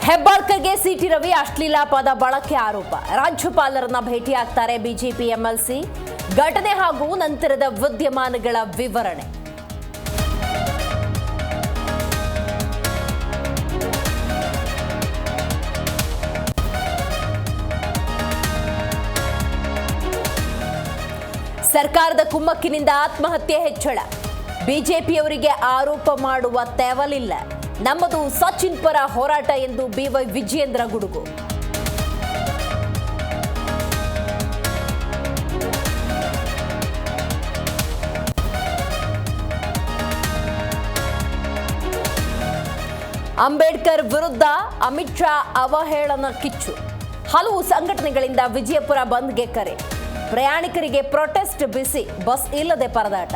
ಹೆಬ್ಬಾಳ್ಕರ್ಗೆ city Ravi ಅಶ್ಲೀಲ ಪದ ಬಳಕೆ ಆರೋಪ. ರಾಜ್ಯಪಾಲರನ್ನ ಭೇಟಿಯಾಗ್ತಾರೆ ಬಿಜೆಪಿ ಎಂಎಲ್ಸಿ. ಘಟನೆ ಹಾಗೂ ನಂತರದ ವಿದ್ಯಮಾನಗಳ ವಿವರಣೆ. ಸರ್ಕಾರದ ಕುಮ್ಮಕ್ಕಿನಿಂದ ಆತ್ಮಹತ್ಯೆ ಹೆಚ್ಚಳ. ಬಿಜೆಪಿಯವರಿಗೆ ಆರೋಪ ಮಾಡುವ ತೆವಲಿಲ್ಲ. ನಮ್ಮದು ಸಚಿನ್ ಪರ ಹೋರಾಟ ಎಂದು ಬಿವೈ ವಿಜಯೇಂದ್ರ ಗುಡುಗು. ಅಂಬೇಡ್ಕರ್ ವಿರುದ್ಧ ಅಮಿತ್ ಶಾ ಅವಹೇಳನ ಕಿಚ್ಚು. ಹಲವು ಸಂಘಟನೆಗಳಿಂದ ವಿಜಯಪುರ ಬಂದ್ಗೆ ಕರೆ. ಪ್ರಯಾಣಿಕರಿಗೆ ಪ್ರೊಟೆಸ್ಟ್ ಬಿಸಿ, ಬಸ್ ಇಲ್ಲದೆ ಪರದಾಟ.